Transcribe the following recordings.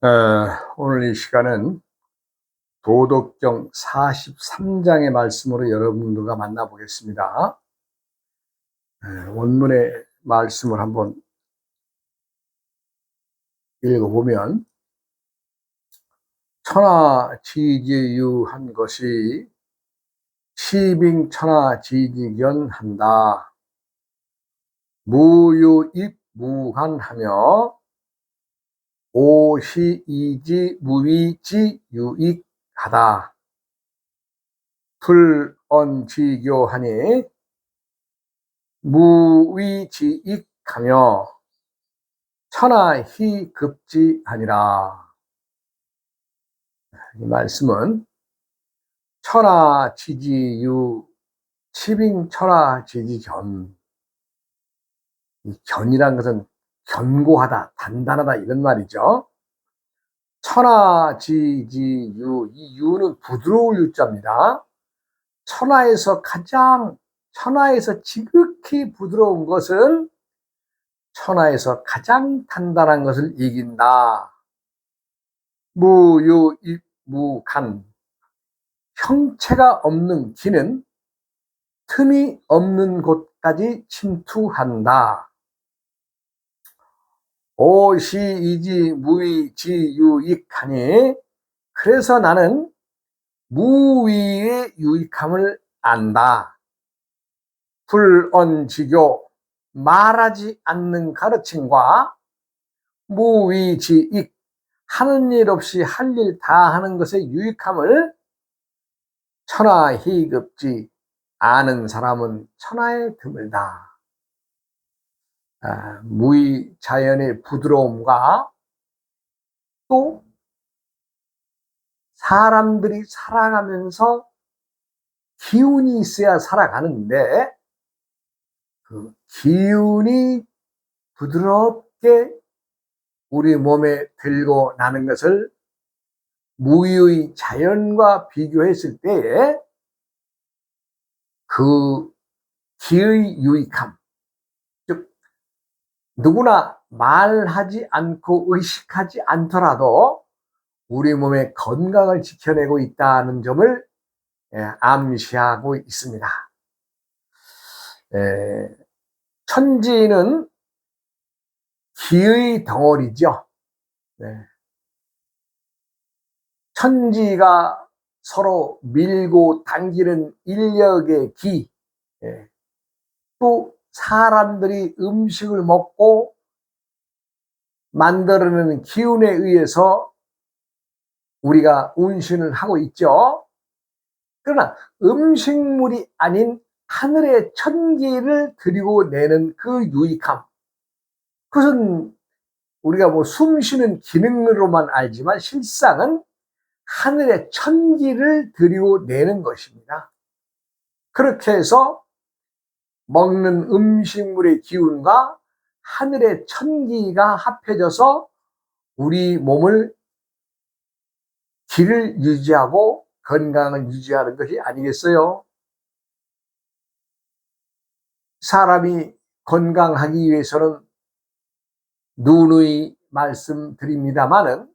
어, 오늘 이 시간은 도덕경 43장의 말씀으로 여러분들과 만나보겠습니다. 원문의 말씀을 한번 읽어보면, 천하지지유한 것이 시빙천하지지견한다. 무유입무한하며 오시이지무위지유익하다. 불언지교하니 무위지익하며 천하희급지하니라. 이 말씀은 천하지지유 치빙천하지지견, 이 견이란 것은 견고하다, 단단하다 이런 말이죠. 천하지지유, 이 유는 부드러울 유자입니다. 천하에서 지극히 부드러운 것은 천하에서 가장 단단한 것을 이긴다. 무유입무간, 형체가 없는 기는 틈이 없는 곳까지 침투한다. 오시이지 무위지유익하니, 그래서 나는 무위의 유익함을 안다. 불언지교, 말하지 않는 가르침과 무위지익, 하는 일 없이 할 일 다 하는 것의 유익함을 천하희급지, 아는 사람은 천하에 드물다. 무의 자연의 부드러움과 또 사람들이 살아가면서 기운이 있어야 살아가는데, 그 기운이 부드럽게 우리 몸에 들고 나는 것을 무의 자연과 비교했을 때에 그 기의 유익함, 즉 누구나 말하지 않고 의식하지 않더라도 우리 몸의 건강을 지켜내고 있다는 점을 암시하고 있습니다. 천지는 기의 덩어리죠. 천지가 서로 밀고 당기는 인력의 기, 또 사람들이 음식을 먹고 만들어내는 기운에 의해서 우리가 운신을 하고 있죠. 그러나 음식물이 아닌 하늘의 천기를 들이고 내는 그 유익함, 그것은 우리가 뭐 숨쉬는 기능으로만 알지만 실상은 하늘의 천기를 들이고 내는 것입니다. 그렇게 해서 먹는 음식물의 기운과 하늘의 천기가 합해져서 우리 몸을 기를 유지하고 건강을 유지하는 것이 아니겠어요? 사람이 건강하기 위해서는 누누이 말씀드립니다마는,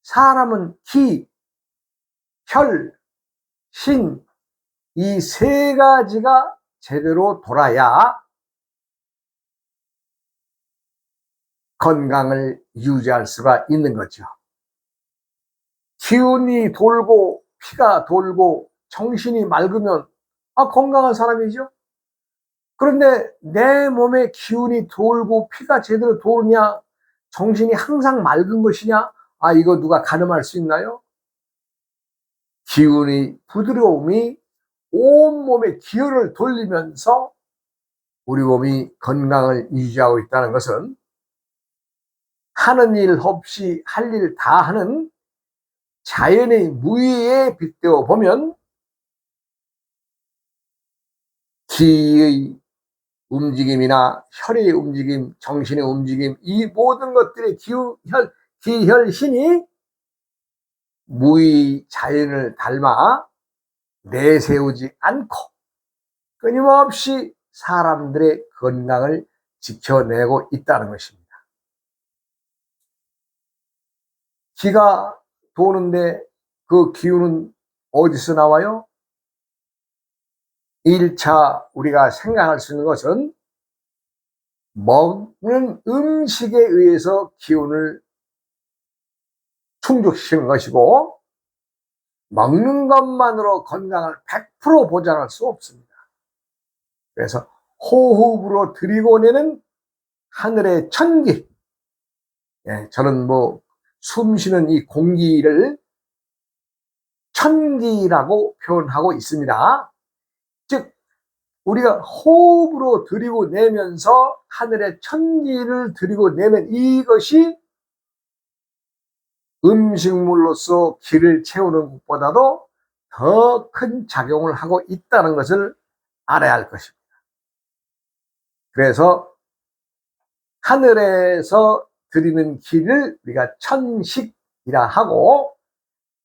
사람은 기, 혈, 신, 이 세 가지가 제대로 돌아야 건강을 유지할 수가 있는 거죠. 기운이 돌고 피가 돌고 정신이 맑으면 건강한 사람이죠. 그런데 내 몸에 기운이 돌고 피가 제대로 도느냐, 정신이 항상 맑은 것이냐, 이거 누가 가늠할 수 있나요? 기운의 부드러움이 온몸에 기혈을 돌리면서 우리 몸이 건강을 유지하고 있다는 것은, 하는 일 없이 할 일 다 하는 자연의 무의에 빗대어 보면 기의 움직임이나 혈의 움직임, 정신의 움직임, 이 모든 것들의 기혈신이 무의 자연을 닮아 내세우지 않고 끊임없이 사람들의 건강을 지켜내고 있다는 것입니다. 기가 도는데 그 기운은 어디서 나와요? 1차 우리가 생각할 수 있는 것은 먹는 음식에 의해서 기운을 충족시키는 것이고, 먹는 것만으로 건강을 100% 보장할 수 없습니다. 그래서 호흡으로 들이고내는 하늘의 천기, 저는 숨쉬는 이 공기를 천기라고 표현하고 있습니다. 즉 우리가 호흡으로 들이고 내면서 하늘의 천기를 들이고 내면 이것이 음식물로서 기를 채우는 것보다도 더 큰 작용을 하고 있다는 것을 알아야 할 것입니다. 그래서 하늘에서 들이는 기를 우리가 천식이라 하고,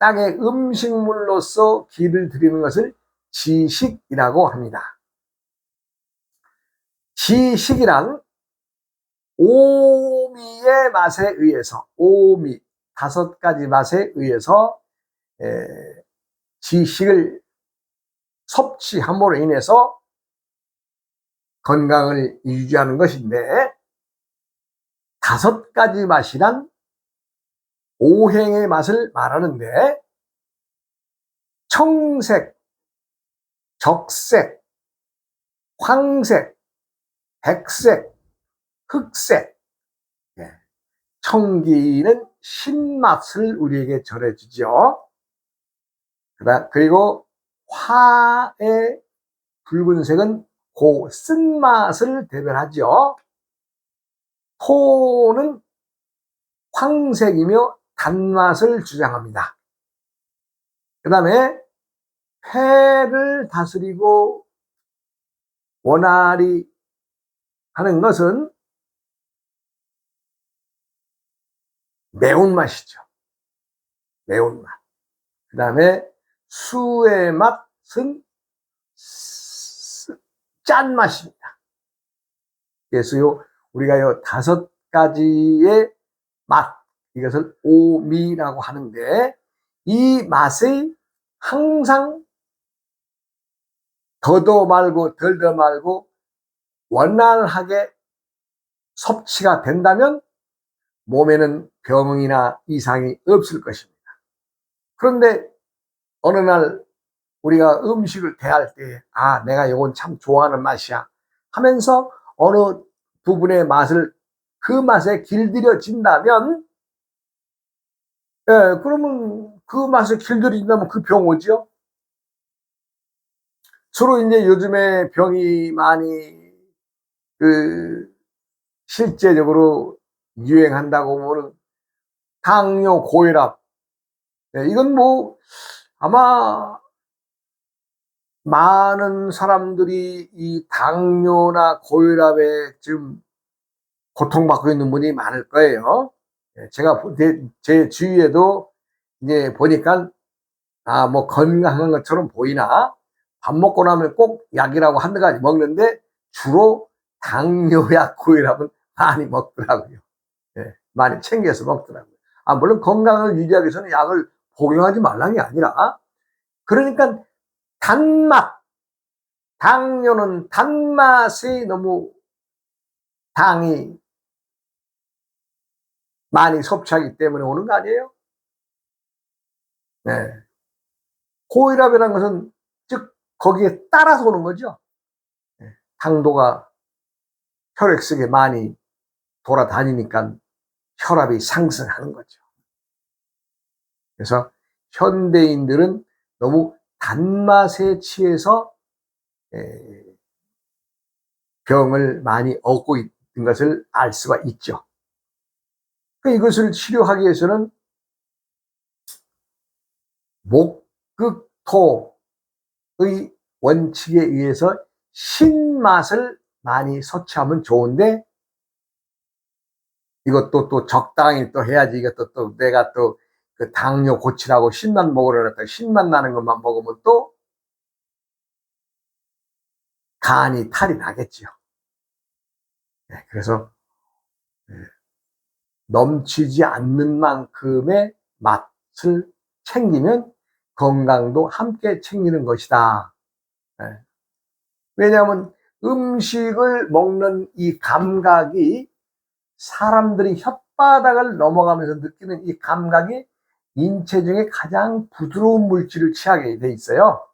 땅의 음식물로서 기를 들이는 것을 지식이라고 합니다. 지식이란 오미의 맛에 의해서, 오미 5가지 맛에 의해서 지식을 섭취함으로 인해서 건강을 유지하는 것인데, 5가지 맛이란 오행의 맛을 말하는데, 청색, 적색, 황색, 백색, 흑색. 청기는 신맛을 우리에게 전해주죠. 그리고 화의 붉은색은 고 쓴맛을 대변하죠. 토는 황색이며 단맛을 주장합니다. 그 다음에 폐를 다스리고 원활히 하는 것은 매운맛이죠. 매운맛. 그 다음에 수의 맛은 짠맛입니다. 그래서 우리가 5가지의 맛, 이것을 오미라고 하는데, 이 맛이 항상 더도 말고 덜도 말고 원활하게 섭취가 된다면 몸에는 병이나 이상이 없을 것입니다. 그런데 어느 날 우리가 음식을 대할 때, 내가 이건 참 좋아하는 맛이야 하면서 어느 부분의 맛을 그 맛에 길들여진다면, 그러면 그 맛에 길들여진다면 그 병 오죠. 주로 이제 요즘에 병이 많이 실제적으로 유행한다고 보면 당뇨, 고혈압. 이건 아마 많은 사람들이 이 당뇨나 고혈압에 지금 고통받고 있는 분이 많을 거예요. 제가 제 주위에도 이제 보니까 건강한 것처럼 보이나, 밥 먹고 나면 꼭 약이라고 한두 가지 먹는데 주로 당뇨약, 고혈압은 많이 먹더라고요. 많이 챙겨서 먹더라고요. 물론 건강을 유지하기 위해서는 약을 복용하지 말라는 게 아니라, 그러니까 단맛, 당뇨는 단맛이 너무 당이 많이 섭취하기 때문에 오는 거 아니에요? 고혈압이라는 것은 즉 거기에 따라서 오는 거죠. 당도가 혈액 속에 많이 돌아다니니까 혈압이 상승하는 거죠. 그래서 현대인들은 너무 단맛에 취해서 병을 많이 얻고 있는 것을 알 수가 있죠. 이것을 치료하기 위해서는 목극토의 원칙에 의해서 신맛을 많이 섭취하면 좋은데, 이것도 또 적당히 또 해야지. 이것도 또 내가 또 그 당뇨 고치라고 신맛 먹으러 그랬다가 신맛 나는 것만 먹으면 또 간이 탈이 나겠죠. 그래서 넘치지 않는 만큼의 맛을 챙기면 건강도 함께 챙기는 것이다. 왜냐하면 음식을 먹는 이 감각이 사람들이 혓바닥을 넘어가면서 느끼는 이 감각이 인체 중에 가장 부드러운 물질을 취하게 돼 있어요.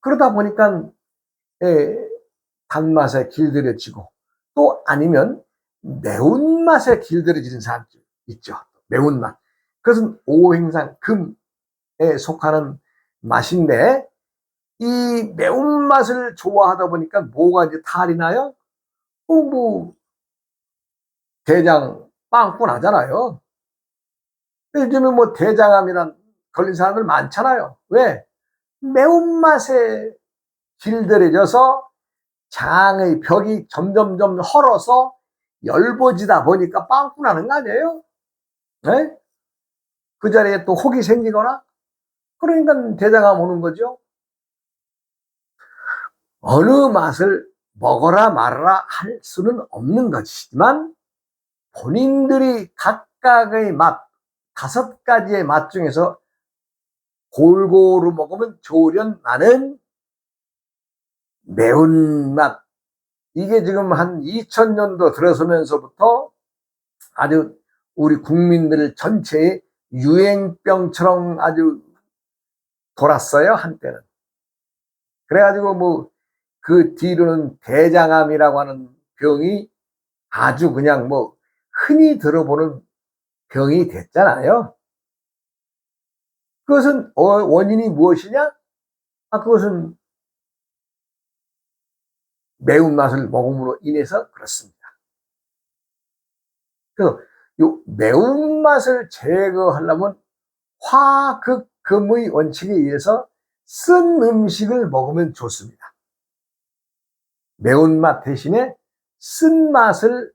그러다 보니까 단맛에 길들여지고, 또 아니면 매운맛에 길들여지는 사람들 있죠. 매운맛. 그것은 오행상 금에 속하는 맛인데, 이 매운맛을 좋아하다 보니까 뭐가 이제 탈이 나요? 뭐 대장 빵꾸 나잖아요. 요즘에 뭐 대장암이란 걸린 사람들 많잖아요. 왜? 매운맛에 길들여져서 장의 벽이 점점점 헐어서 열버지다 보니까 빵꾸 나는 거 아니에요? 네? 그 자리에 또 혹이 생기거나, 그러니까 대장암 오는 거죠. 어느 맛을 먹어라 말아라 할 수는 없는 것이지만, 본인들이 각각의 맛, 5가지의 맛 중에서 골고루 먹으면 좋으련나는 매운맛, 이게 지금 한 2000년도 들어서면서부터 아주 우리 국민들 전체의 유행병처럼 아주 돌았어요, 한때는. 그래가지고 뭐 그 뒤로는 대장암이라고 하는 병이 아주 그냥 뭐 흔히 들어보는 병이 됐잖아요. 그것은 원인이 무엇이냐? 그것은 매운맛을 먹음으로 인해서 그렇습니다. 그래서 요 매운맛을 제거하려면 화극금의 원칙에 의해서 쓴 음식을 먹으면 좋습니다. 매운맛 대신에 쓴맛을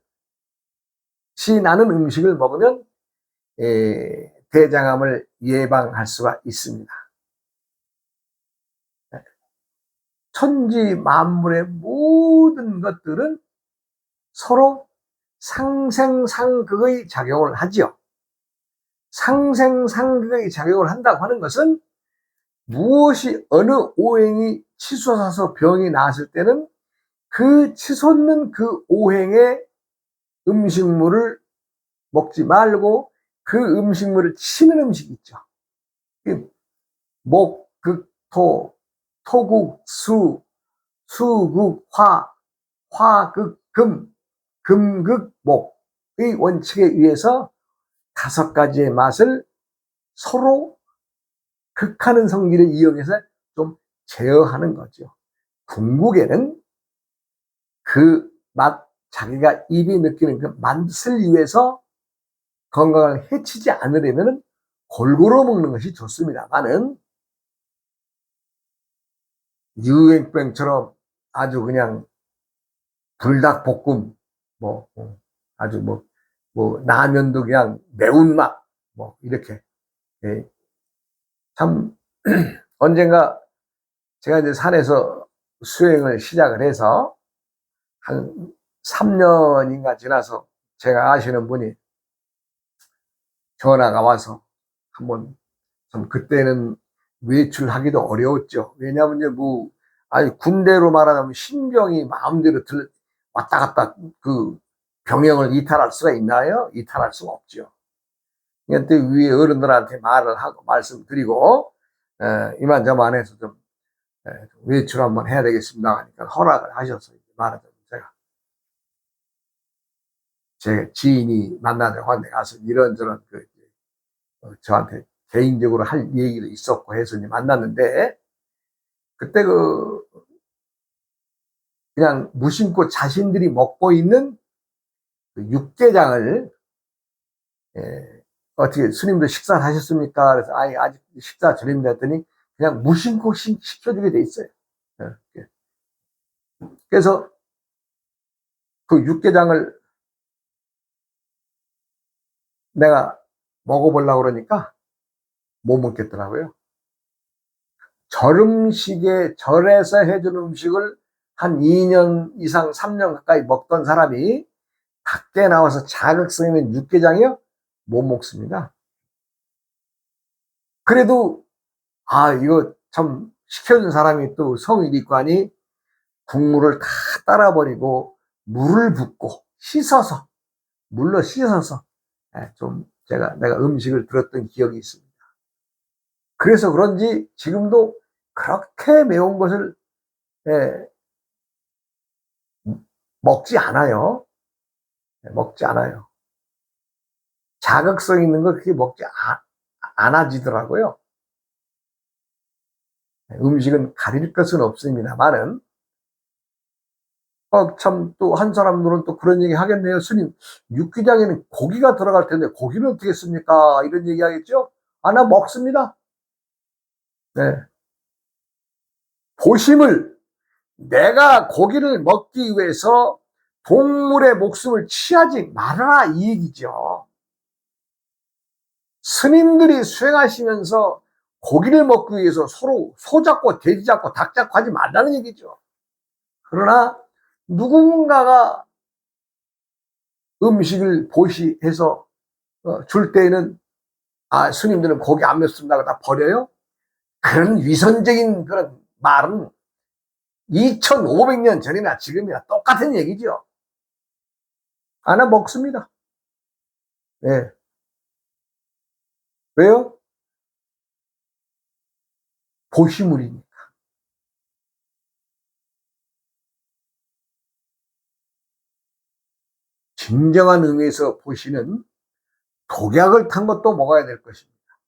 나는 음식을 먹으면 대장암을 예방할 수가 있습니다. 천지 만물의 모든 것들은 서로 상생상극의 작용을 하지요. 상생상극의 작용을 한다고 하는 것은 무엇이 어느 오행이 치솟아서 병이 나왔을 때는 그 치솟는 그 오행의 음식물을 먹지 말고 그 음식물을 치는 음식이 있죠. 목, 극, 토, 토국, 수, 수국, 화, 극, 금, 극, 목의 원칙에 의해서 5가지의 맛을 서로 극하는 성질을 이용해서 좀 제어하는 거죠. 궁극에는 그 맛, 자기가 입이 느끼는 그 맛을 위해서 건강을 해치지 않으려면 골고루 먹는 것이 좋습니다만은, 유행병처럼 아주 그냥 불닭볶음, 아주 라면도 그냥 매운맛, 이렇게. 참, 언젠가 제가 이제 산에서 수행을 시작을 해서 한 3년인가 지나서 제가 아시는 분이 전화가 와서 한번, 좀 그때는 외출하기도 어려웠죠. 왜냐하면 이제 아니 군대로 말하자면 신병이 마음대로 왔다 갔다 그 병영을 이탈할 수가 있나요? 이탈할 수가 없죠. 그때 위에 어른들한테 말을 하고 말씀드리고 이만저만 해서 좀 외출 한번 해야 되겠습니다 하니까 허락을 하셔서 말하자면 제 지인이 만나자고 하는데 가서 이런저런 저한테 개인적으로 할 얘기도 있었고 해서 만났는데, 그때 그냥 무심코 자신들이 먹고 있는 육개장을 어떻게 스님도 식사를 하셨습니까? 그래서 아직 식사 전입니다 했더니 그냥 무심코 시켜주게 돼 있어요. 그래서 그 육개장을 내가 먹어보려고 그러니까 못 먹겠더라고요. 절에서 해준 음식을 한 2년 이상 3년 가까이 먹던 사람이 밖에 나와서 자극성 있는 육개장이요? 못 먹습니다. 그래도 이거 참 시켜준 사람이 또 성의도 있고 하니 국물을 다 따라버리고 물을 붓고 씻어서, 물로 씻어서 좀 내가 음식을 들었던 기억이 있습니다. 그래서 그런지 지금도 그렇게 매운 것을 먹지 않아요. 먹지 않아요. 자극성 있는 거 그렇게 먹지 않아지더라고요. 음식은 가릴 것은 없습니다만은, 참, 또 한 사람들은 또 그런 얘기 하겠네요. 스님, 육개장에는 고기가 들어갈 텐데 고기는 어떻게 했습니까? 이런 얘기 하겠죠? 나 먹습니다. 네. 보심을, 내가 고기를 먹기 위해서 동물의 목숨을 취하지 말아라, 이 얘기죠. 스님들이 수행하시면서 고기를 먹기 위해서 서로 소 잡고 돼지 잡고 닭 잡고 하지 말라는 얘기죠. 그러나 누군가가 음식을 보시해서 줄 때에는 스님들은 고기 안 먹습니다. 다 버려요? 그런 위선적인 그런 말은 2500년 전이나 지금이나 똑같은 얘기죠. 나 먹습니다. 네. 왜요? 보시물이니까. 진정한 의미에서 보시는 독약을 탄 것도 먹어야 될 것입니다.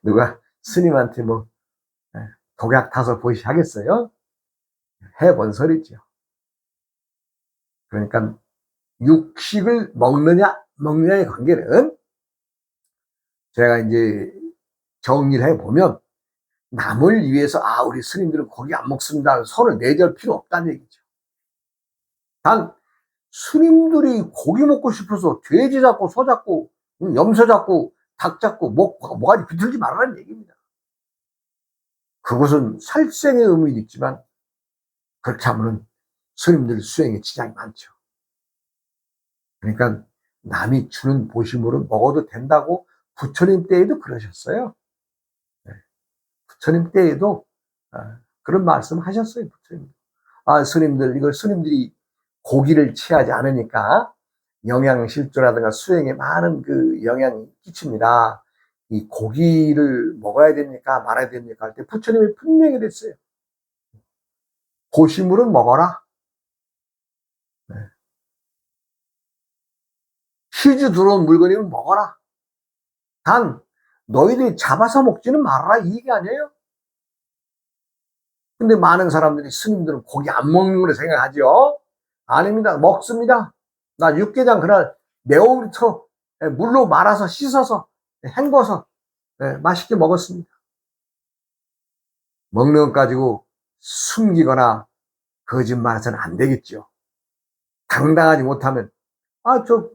누가 스님한테 독약 타서 보시 하겠어요? 해본 소리죠. 그러니까 육식을 먹느냐의 관계는 제가 이제 정리를 해보면, 남을 위해서 우리 스님들은 고기 안 먹습니다 손을 내절 필요 없다는 얘기죠. 단 스님들이 고기 먹고 싶어서 돼지 잡고 소 잡고 염소 잡고 닭 잡고 뭐가지 비틀지 말라는 얘기입니다. 그것은 살생의 의미도 있지만 그렇게 하면 스님들 수행에 지장이 많죠. 그러니까 남이 주는 보시물은 먹어도 된다고 부처님 때에도 그러셨어요. 부처님 때에도 그런 말씀 하셨어요. 부처님. 스님들, 이거 스님들이 고기를 취하지 않으니까 영양실조라든가 수행에 많은 그 영향이 끼칩니다. 이 고기를 먹어야 됩니까? 말아야 됩니까? 할 때 부처님이 분명히 그랬어요. 보시물은 먹어라. 네. 휴지 들어온 물건이면 먹어라. 단 너희들이 잡아서 먹지는 말아라, 이 얘기 아니에요? 근데 많은 사람들이, 스님들은 고기 안 먹는 걸로 생각하죠. 아닙니다. 먹습니다. 나 육개장 그날 매운부터 물로 말아서 씻어서 헹궈서 맛있게 먹었습니다. 먹는 것 가지고 숨기거나 거짓말해서는 안 되겠죠. 당당하지 못하면, 저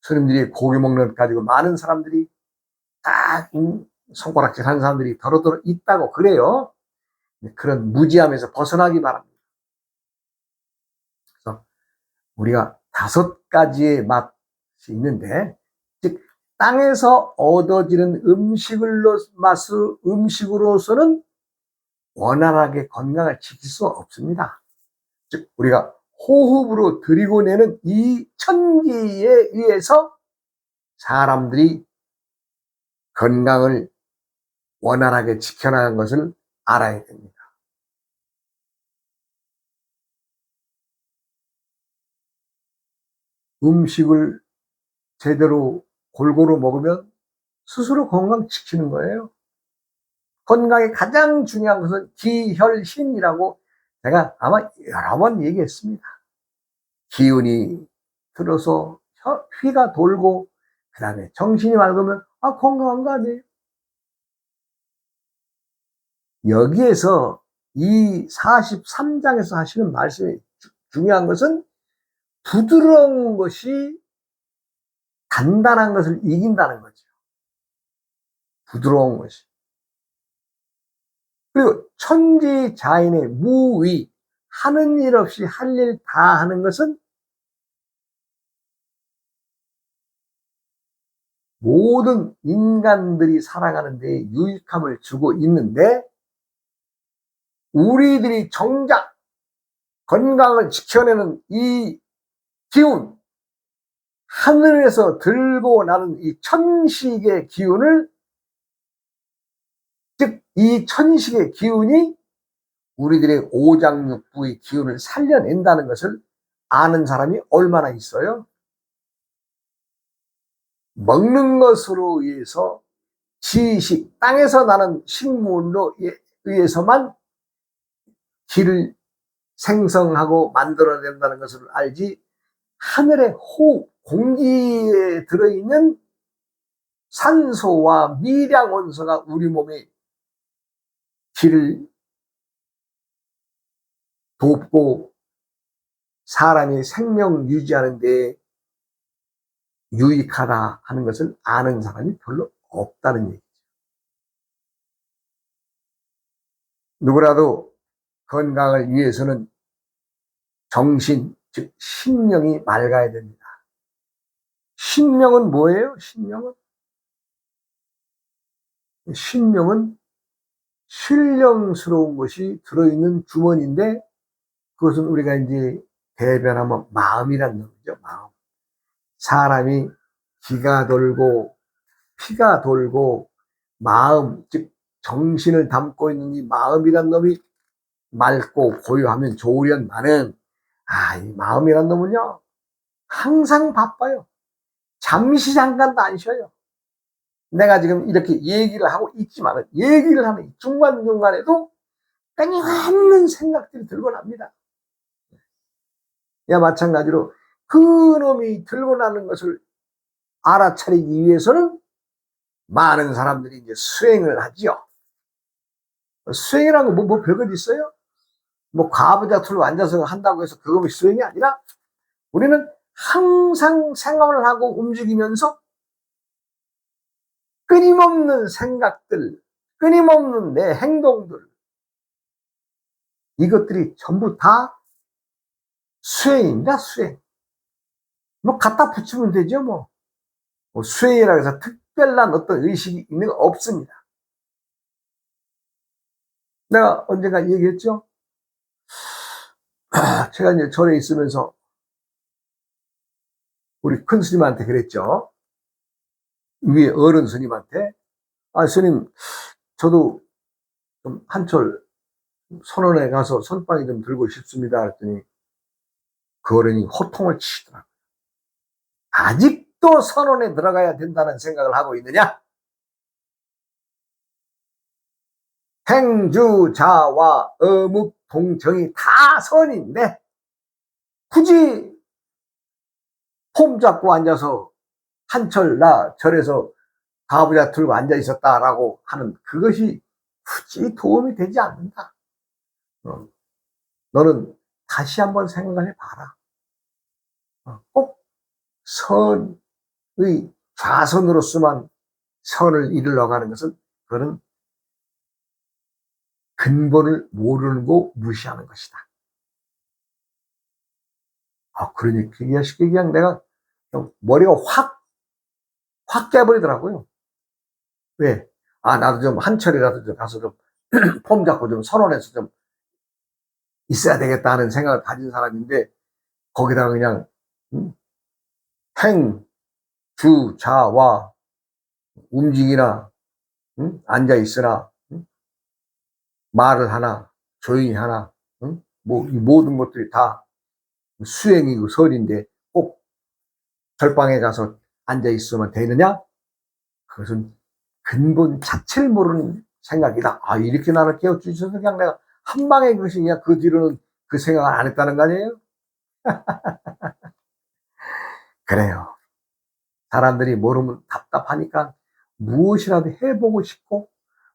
스님들이 고기 먹는 것 가지고 많은 사람들이 딱 손가락질 하는 사람들이 더러더러 있다고 그래요. 그런 무지함에서 벗어나기 바랍니다. 그래서 우리가 5가지의 맛이 있는데, 즉 땅에서 얻어지는 음식으로서는 원활하게 건강을 지킬 수 없습니다. 즉 우리가 호흡으로 들이고 내는 이 천기에 의해서 사람들이 건강을 원활하게 지켜나가는 것을 알아야 됩니다. 음식을 제대로 골고루 먹으면 스스로 건강 지키는 거예요. 건강에 가장 중요한 것은 기혈신이라고 제가 아마 여러 번 얘기했습니다. 기운이 들어서 피가 돌고 그 다음에 정신이 맑으면 건강한 거 아니에요? 여기에서 이 43장에서 하시는 말씀이 중요한 것은 부드러운 것이 단단한 것을 이긴다는 거죠. 부드러운 것이. 그리고 천지자인의 무위, 하는 일 없이 할 일 다 하는 것은 모든 인간들이 살아가는 데 유익함을 주고 있는데, 우리들이 정작 건강을 지켜내는 이 기운, 하늘에서 들고 나는 이 천식의 기운을, 즉 이 천식의 기운이 우리들의 오장육부의 기운을 살려낸다는 것을 아는 사람이 얼마나 있어요? 먹는 것으로 의해서 지식, 땅에서 나는 식물로 의해서만 기를 생성하고 만들어낸다는 것을 알지, 하늘의 호흡, 공기에 들어있는 산소와 미량 원소가 우리 몸에 기를 돕고 사람이 생명 유지하는 데 유익하다 하는 것을 아는 사람이 별로 없다는 얘기죠. 누구라도 건강을 위해서는 정신, 즉 신명이 맑아야 됩니다. 신명은 뭐예요? 신명은 신령스러운 것이 들어있는 주머니인데, 그것은 우리가 이제 대변하면 마음이란 놈이죠. 마음. 사람이 기가 돌고 피가 돌고 마음, 즉 정신을 담고 있는 이 마음이란 놈이 맑고 고요하면 좋으련만은, 이 마음이란 놈은요 항상 바빠요. 잠시 잠깐도 안 쉬어요. 내가 지금 이렇게 얘기를 하고 있지만 얘기를 하는 중간중간에도 끊임없는 생각들이 들고 납니다. 야, 마찬가지로 그 놈이 들고 나는 것을 알아차리기 위해서는 많은 사람들이 이제 수행을 하지요. 수행이라는 거 뭐 별것 있어요? 뭐 과부자투로 앉아서 한다고 해서 그것이 수행이 아니라, 우리는 항상 생각을 하고 움직이면서 끊임없는 생각들, 끊임없는 내 행동들, 이것들이 전부 다 수행입니다. 수행. 뭐 갖다 붙이면 되죠. 뭐 수행이라고 해서 특별한 어떤 의식이 있는 거 없습니다. 내가 언젠가 얘기했죠. 제가 이제 절에 있으면서 우리 큰 스님한테 그랬죠. 위에 어른 스님한테, 스님, 저도 좀 한철 선원에 가서 선빵이 좀 들고 싶습니다. 그랬더니 그 어른이 호통을 치더라고요. 아직도 선원에 들어가야 된다는 생각을 하고 있느냐? 행주자와 어묵 동정이 다 선인데 굳이 폼 잡고 앉아서 한철 나 절에서 가부좌 들고 앉아 있었다라고 하는 그것이 굳이 도움이 되지 않는다. 너는 다시 한번 생각을 해봐라. 꼭 선의 좌선으로서만 선을 이루러 가는 것은, 그거는 근본을 모르고 무시하는 것이다. 그러니 그냥 쉽게 그냥 내가 머리가 확 깨버리더라고요. 왜? 나도 좀 한철이라도 좀 가서 좀 폼 잡고 좀 선언해서 좀 있어야 되겠다 하는 생각을 가진 사람인데, 거기다가 그냥 행, 주, 자와 움직이나 앉아 있으나 말을 하나 조용히 하나 뭐 이 모든 것들이 다 수행이고 설인데, 꼭 절방에 가서 앉아 있으면 되느냐? 그것은 근본 자체를 모르는 생각이다. 이렇게 나를 깨워주셔서 그냥 내가 한 방에 그것이 그냥 그 뒤로는 그 생각을 안 했다는 거 아니에요? 그래요. 사람들이 모르면 답답하니까 무엇이라도 해보고 싶고,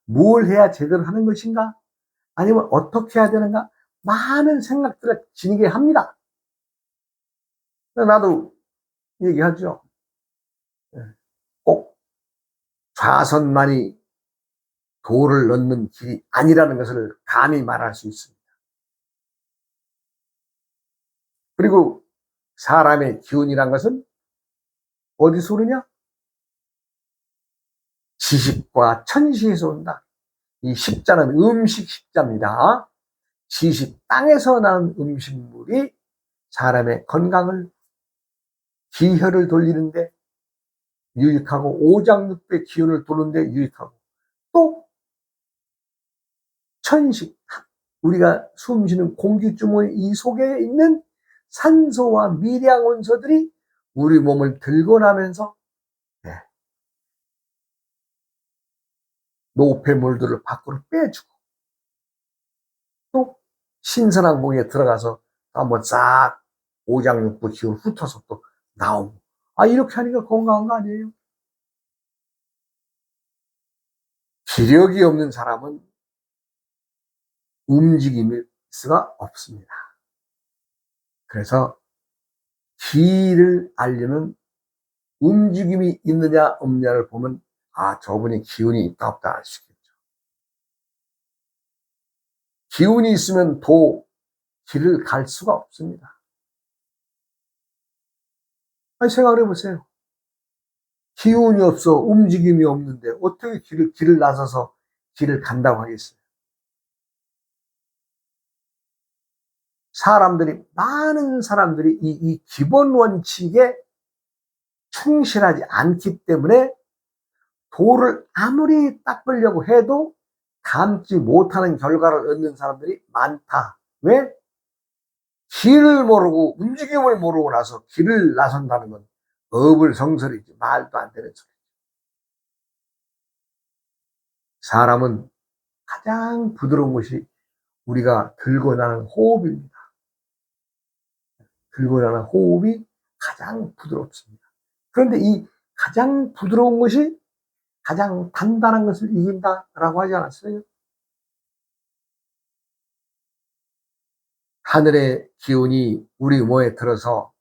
뭘 해야 제대로 하는 것인가? 아니면 어떻게 해야 되는가? 많은 생각들을 지니게 합니다. 나도 얘기하죠. 꼭 좌선만이 도를 넣는 길이 아니라는 것을 감히 말할 수 있습니다. 그리고 사람의 기운이란 것은 어디서 오느냐? 지식과 천식에서 온다. 이 십자는 음식 십자입니다. 지식, 땅에서 나는 음식물이 사람의 건강을, 기혈을 돌리는데 유익하고, 오장육부의 기운을 도는데 유익하고, 또 천식, 우리가 숨쉬는 공기주머니 이 속에 있는 산소와 미량 원소들이 우리 몸을 들고 나면서 노폐물들을 밖으로 빼주고, 또 신선한 공기에 들어가서 한번 싹 오장육부 기운 훑어서 또 나오고. 이렇게 하니까 건강한 거 아니에요? 기력이 없는 사람은 움직임일 수가 없습니다. 그래서 기를 알려면 움직임이 있느냐 없느냐를 보면 저분이 기운이 있다 없다 알 수 있겠죠. 기운이 있으면 길을 갈 수가 없습니다. 생각을 해보세요. 기운이 없어, 움직임이 없는데 어떻게 길을 나서서 길을 간다고 하겠어요? 많은 사람들이 이 기본 원칙에 충실하지 않기 때문에 도를 아무리 닦으려고 해도 감지 못하는 결과를 얻는 사람들이 많다. 왜? 길을 모르고 움직임을 모르고 나서 길을 나선다는 건 어불성설이지, 말도 안 되는 소리죠. 사람은 가장 부드러운 것이 우리가 들고 나는 호흡입니다. 들고 나는 호흡이 가장 부드럽습니다. 그런데 이 가장 부드러운 것이 가장 단단한 것을 이긴다라고 하지 않았어요? 하늘의 기운이 우리 몸에 들어서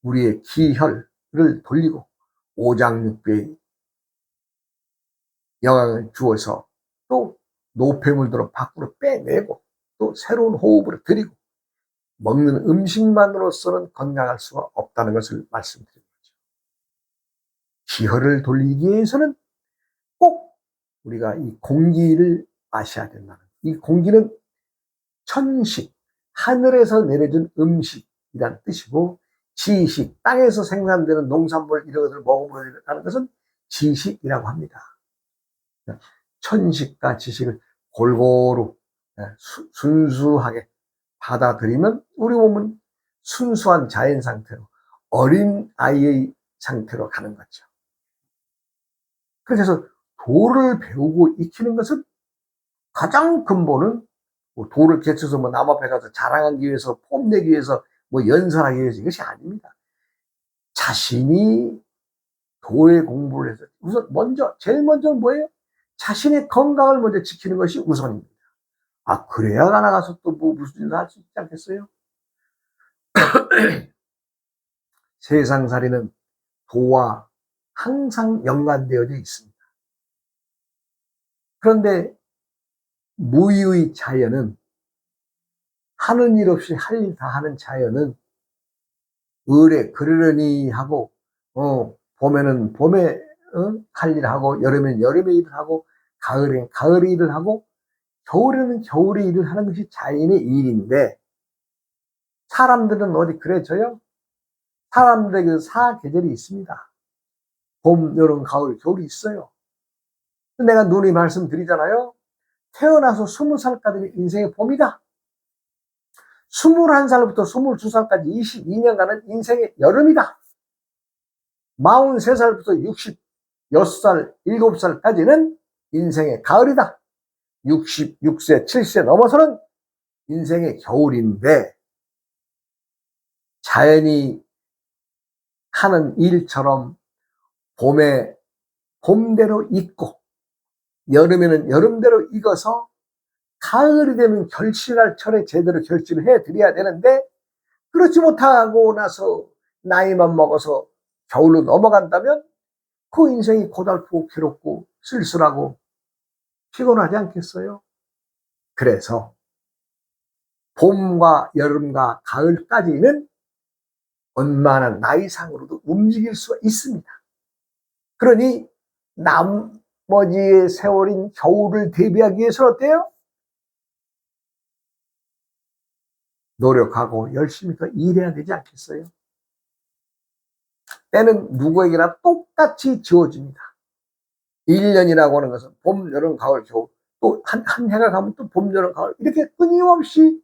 우리의 기혈을 돌리고 오장육부에 영향을 주어서 또 노폐물들을 밖으로 빼내고 또 새로운 호흡을 들이고, 먹는 음식만으로서는 건강할 수가 없다는 것을 말씀드린 거죠. 기혈을 돌리기 위해서는 꼭 우리가 이 공기를 마셔야 된다는, 이 공기는 천식, 하늘에서 내려준 음식이란 뜻이고, 지식, 땅에서 생산되는 농산물 이런 것을 먹음으로 하는 것은 지식이라고 합니다. 천식과 지식을 골고루 순수하게 받아들이면 우리 몸은 순수한 자연 상태로, 어린 아이의 상태로 가는 거죠. 그래서 도를 배우고 익히는 것은 가장 근본은 도를 개쳐서 남 앞에 가서 자랑하기 위해서, 폼내기 위해서, 연설하기 위해서 이것이 아닙니다. 자신이 도의 공부를 해서 우선 제일 먼저는 뭐예요? 자신의 건강을 먼저 지키는 것이 우선입니다. 그래야 나가서 또 무슨 일을 할 수 있지 않겠어요? 세상살이는 도와 항상 연관되어져 있습니다. 그런데 무의의 자연은, 하는 일 없이 할 일 다 하는 자연은 을에 그러려니 하고, 봄에는 봄에 할 일 하고, 여름에는 여름에 일을 하고, 가을엔 가을에 일을 하고, 겨울에는 겨울에 일을 하는 것이 자연의 일인데, 사람들은 어디 그래져요? 사람들에게 그 사계절이 있습니다. 봄, 여름, 가을, 겨울이 있어요. 내가 누누이 말씀드리잖아요. 태어나서 20살까지 는 인생의 봄이다. 21살부터 22살까지 22년간은 인생의 여름이다. 43살부터 66살, 7살까지는 인생의 가을이다. 66세, 7세 넘어서는 인생의 겨울인데, 자연이 하는 일처럼 봄에 봄대로 익고, 여름에는 여름대로 익어서 가을이 되면 결실할 철에 제대로 결실을 해드려야 되는데, 그렇지 못하고 나서 나이만 먹어서 겨울로 넘어간다면 그 인생이 고달프고 괴롭고 쓸쓸하고 피곤하지 않겠어요? 그래서 봄과 여름과 가을까지는 원만한 나이상으로도 움직일 수가 있습니다. 그러니 머지의 세월인 겨울을 대비하기 위해서는 어때요? 노력하고 열심히 더 일해야 되지 않겠어요? 때는 누구에게나 똑같이 지어집니다. 1년이라고 하는 것은 봄, 여름, 가을, 겨울, 또 한 해가 가면 또 봄, 여름, 가을, 이렇게 끊임없이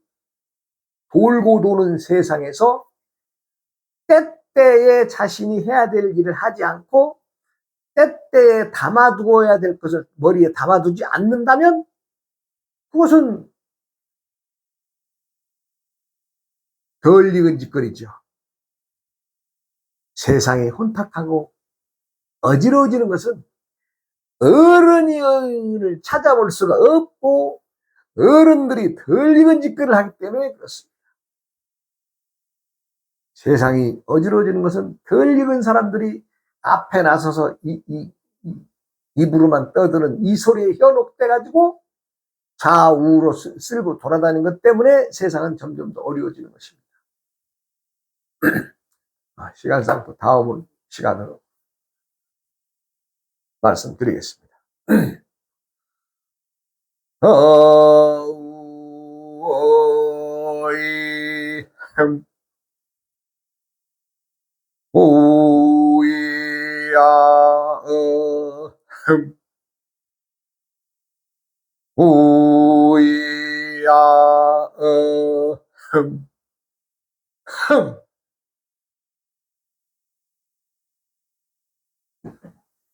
돌고 도는 세상에서 때때에 자신이 해야 될 일을 하지 않고 때때에 담아두어야 될 것을 머리에 담아두지 않는다면 그것은 덜 익은 짓거리죠. 세상에 혼탁하고 어지러워지는 것은 어른을 찾아볼 수가 없고 어른들이 덜 익은 짓거리를 하기 때문에 그렇습니다. 세상이 어지러워지는 것은 덜 익은 사람들이 앞에 나서서 입으로만 떠드는 이 소리에 현혹돼가지고 좌우로 쓸고 돌아다니는 것 때문에 세상은 점점 더 어려워지는 것입니다. 시간상 또 다음 시간으로 말씀드리겠습니다. 어이 오이야 오이야